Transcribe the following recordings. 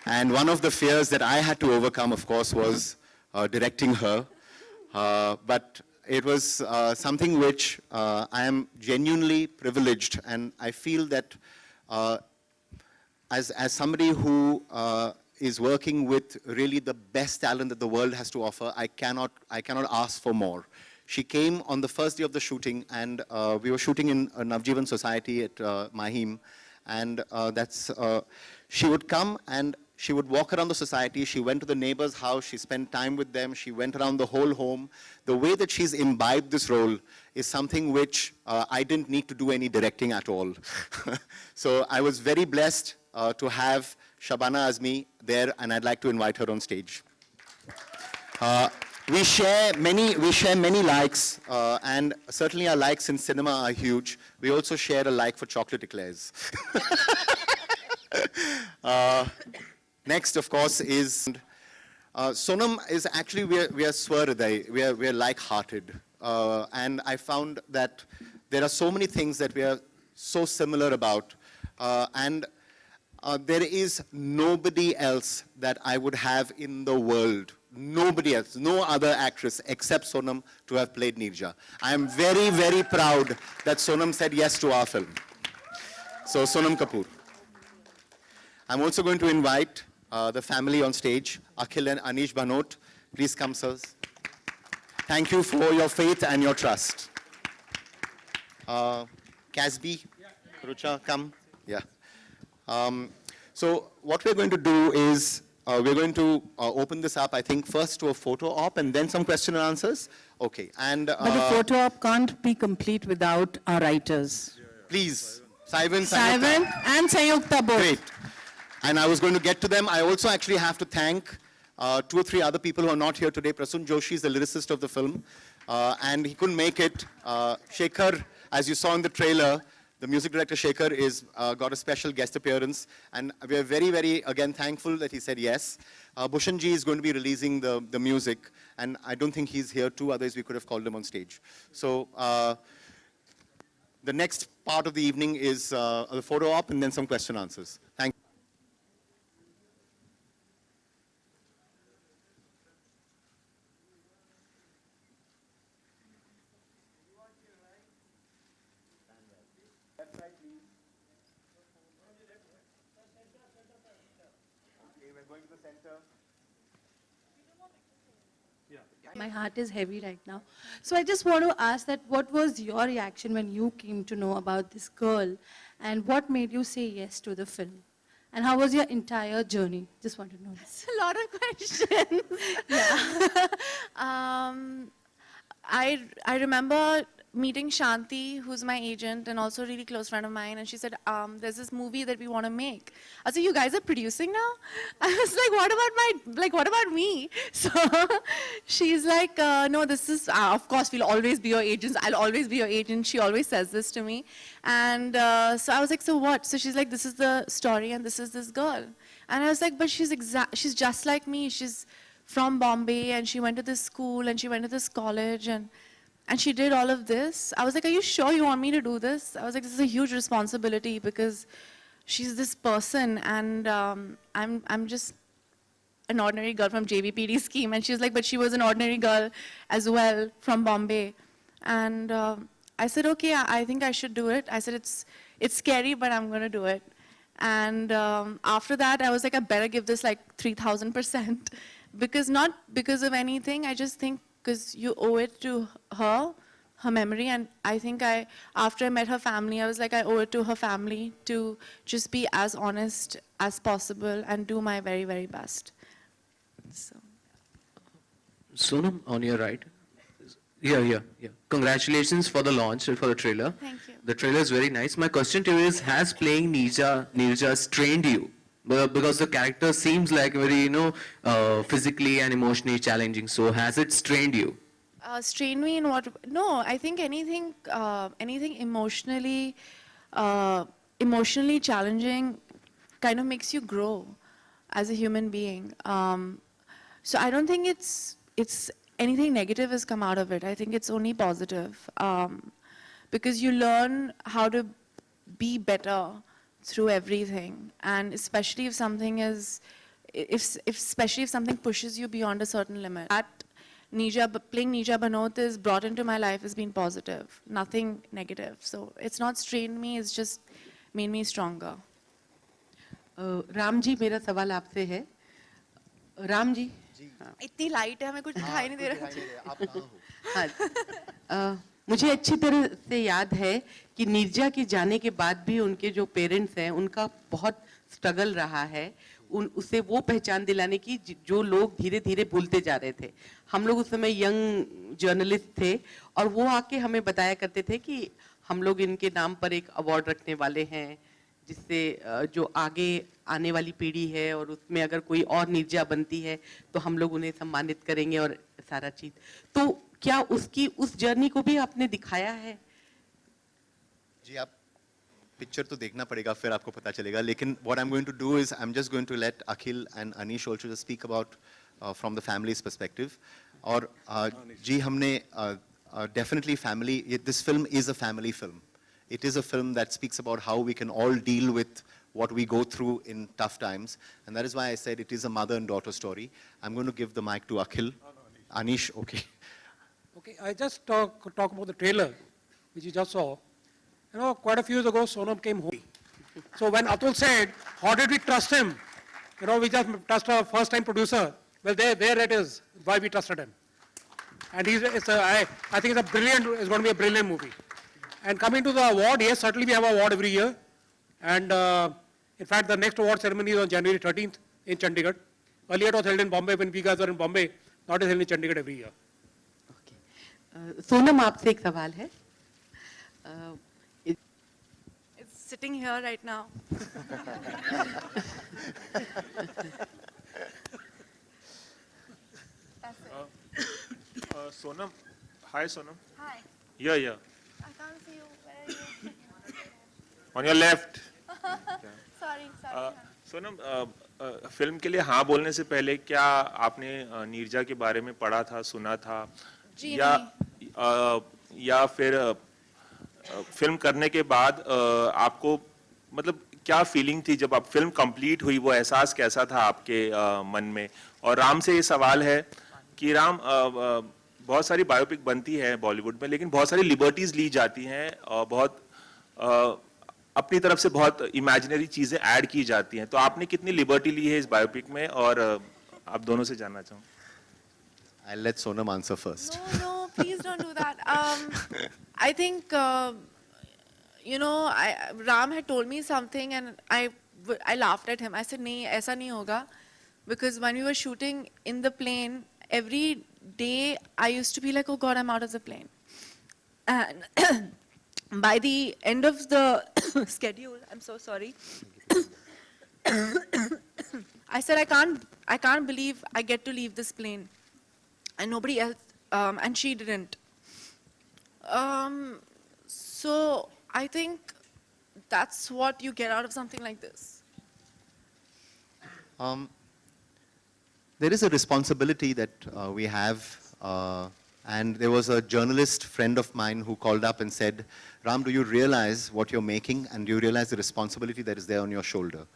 And one of the fears that I had to overcome, of course, was directing her. But it was something which I am genuinely privileged, and I feel that as somebody who is working with really the best talent that the world has to offer, I cannot ask for more. She came on the first day of the shooting, and we were shooting in Navjeevan Society at Mahim, and she would come and she would walk around the society. She went to the neighbor's house. She spent time with them. She went around the whole home. The way that she's imbibed this role is something which I didn't need to do any directing at all. So I was very blessed to have Shabana as me there, and I'd like to invite her on stage. We share many likes, and certainly our likes in cinema are huge. We also share a like for chocolate eclairs. Next, of course, is Sonam is actually, we are swar-hriday, we are like-hearted. And I found that there are so many things that we are so similar about. And there is nobody else that I would have in the world, nobody else, no other actress except Sonam to have played Neerja. I am very, very proud that Sonam said yes to our film. So, Sonam Kapoor. I'm also going to invite the family on stage, Akhil and Anish Bhanot. Please come, sirs. Thank you for your faith and your trust. Casby, Rucha, come. Yeah. So what we're going to do is we're going to open this up, I think, first to a photo op and then some question and answers. Okay. And but the photo op can't be complete without our writers. Please. Saivan and Sayukta both. Great. And I was going to get to them. I also actually have to thank 2 or 3 other people who are not here today. Prasun Joshi is the lyricist of the film, and he couldn't make it. Shekhar, as you saw in the trailer, the music director Shekhar is got a special guest appearance, and we are very, very, again, thankful that he said yes. Bhushanji is going to be releasing the music, and I don't think he's here too, otherwise we could have called him on stage. So the next part of the evening is the photo op and then some question answers. Thank you. My heart is heavy right now. So I just want to ask that what was your reaction when you came to know about this girl, and what made you say yes to the film? And how was your entire journey? Just want to know. It's a lot of questions. I remember meeting Shanti, who's my agent and also a really close friend of mine, and she said, there's this movie that we want to make. I said, you guys are producing now? I was like, what about me? So she's like, no, this is, of course, we'll always be your agents. I'll always be your agent. She always says this to me. And so I was like, so what? So she's like, this is the story and this is this girl. And I was like, but she's just like me. She's from Bombay and she went to this school and she went to this college and she did all of this. I was like, are you sure you want me to do this? I was like, this is a huge responsibility because she's this person and I'm just an ordinary girl from JVPD scheme. And she was like, but she was an ordinary girl as well from Bombay. And I said, okay, I think I should do it. I said, it's scary, but I'm going to do it. And after that, I was like, I better give this like 3,000%. Because not because of anything, I just think because you owe it to her memory. And I think after I met her family, I was like, I owe it to her family to just be as honest as possible and do my very, very best. So. Sonam, on your right. Yeah. Congratulations for the launch and for the trailer. Thank you. The trailer is very nice. My question to you is, has playing Neerja strained you? Because the character seems like very, physically and emotionally challenging. So has it strained you? Strain me in what? No, I think anything emotionally challenging kind of makes you grow as a human being. So I don't think it's anything negative has come out of it. I think it's only positive because you learn how to be better through everything, and especially if something is, especially if something pushes you beyond a certain limit. That playing Neerja Banot is brought into my life has been positive, nothing negative. So it's not strained me, it's just made me stronger. Ram ji, मेरा सवाल आपसे है। राम जी, इतनी light है, हमें कुछ दिखाई नहीं दे रहा। हाँ, मुझे अच्छी तरह से याद है कि नीरजा के जाने के बाद भी उनके जो पेरेंट्स हैं उनका बहुत स्ट्रगल रहा है उसे वो पहचान दिलाने की जो लोग धीरे धीरे भूलते जा रहे थे। हम लोग उस समय यंग जर्नलिस्ट थे और वो आके हमें बताया करते थे कि हम लोग इनके नाम पर एक अवार्ड रखने वाले हैं, जिससे जो आगे आने वाली पीढ़ी है और उसमें अगर कोई और नीरजा बनती है तो हम लोग उन्हें सम्मानित करेंगे और सारा चीज। तो क्या उसकी उस जर्नी को भी आपने दिखाया है? जी, आप पिक्चर तो देखना पड़ेगा, फिर आपको पता चलेगा। लेकिन what I'm going to do is I'm just going to let Akhil and Anish also just speak about from the family's perspective. और जी, हमने definitely family, this film is a family film. It is a film that speaks about how we can all deal with what we go through in tough times. And that is why I said it is a mother and daughter story. I'm going to give the mic to Akhil. Anish, okay. Okay, I just talk about the trailer, which you just saw. You know, quite a few years ago, Sonam came home. So when Atul said, how did we trust him? You know, we just trust our first-time producer. Well, there it is, why we trusted him. And I think it's going to be a brilliant movie. And coming to the award, yes, certainly we have an award every year. And in fact, the next award ceremony is on January 13th in Chandigarh. Earlier it was held in Bombay when we guys were in Bombay. Now it is held in Chandigarh every year. Sonam, आपसे एक सवाल है। It's sitting here right now. Sonam, hi Sonam. Hi. Yeah. I can't see you. Where are you? On your left. Sorry. Sonam, film के लिए हाँ बोलने से पहले क्या आपने नीरजा के बारे में पढ़ा था, सुना था, जी या फिर फिल्म करने के बाद आपको मतलब क्या फीलिंग थी जब आप फिल्म कंप्लीट हुई, वो एहसास कैसा था आपके मन में? और राम से ये सवाल है कि राम, बहुत सारी बायोपिक बनती है बॉलीवुड में, लेकिन बहुत सारी लिबर्टीज ली जाती हैं और बहुत अपनी तरफ से बहुत इमेजिनरी चीजें ऐड की जाती हैं। तो आपने कितनी लिबर्टी ली है इस बायोपिक में, और आप दोनों से जानना चाहूँ। I'll let Sonam answer first. No, please don't do that. I think, Ram had told me something and I laughed at him. I said, nahi, aisa nahi hoga. Because when we were shooting in the plane, every day I used to be like, oh God, I'm out of the plane. And by the end of the schedule, I'm so sorry. I said, I can't believe I get to leave this plane. And nobody else, and she didn't. So I think that's what you get out of something like this. There is a responsibility that we have, and there was a journalist friend of mine who called up and said, Ram, do you realize what you're making, and do you realize the responsibility that is there on your shoulder?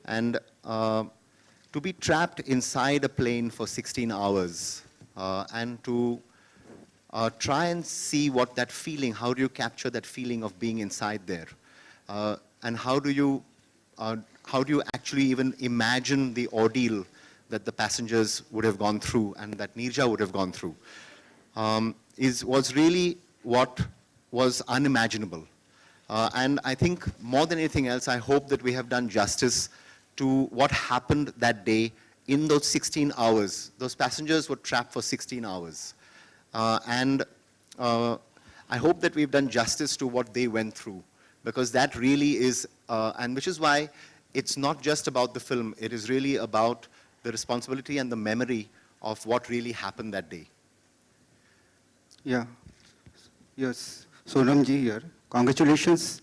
And to be trapped inside a plane for 16 hours, and to try and see what that feeling, how do you capture that feeling of being inside there? And how do you actually even imagine the ordeal that the passengers would have gone through and that Neerja would have gone through, was really what was unimaginable. And I think more than anything else, I hope that we have done justice to what happened that day in those 16 hours. Those passengers were trapped for 16 hours. And I hope that we've done justice to what they went through, because that really is, and which is why it's not just about the film, it is really about the responsibility and the memory of what really happened that day. Yeah. Yes. Sonam ji here. Congratulations.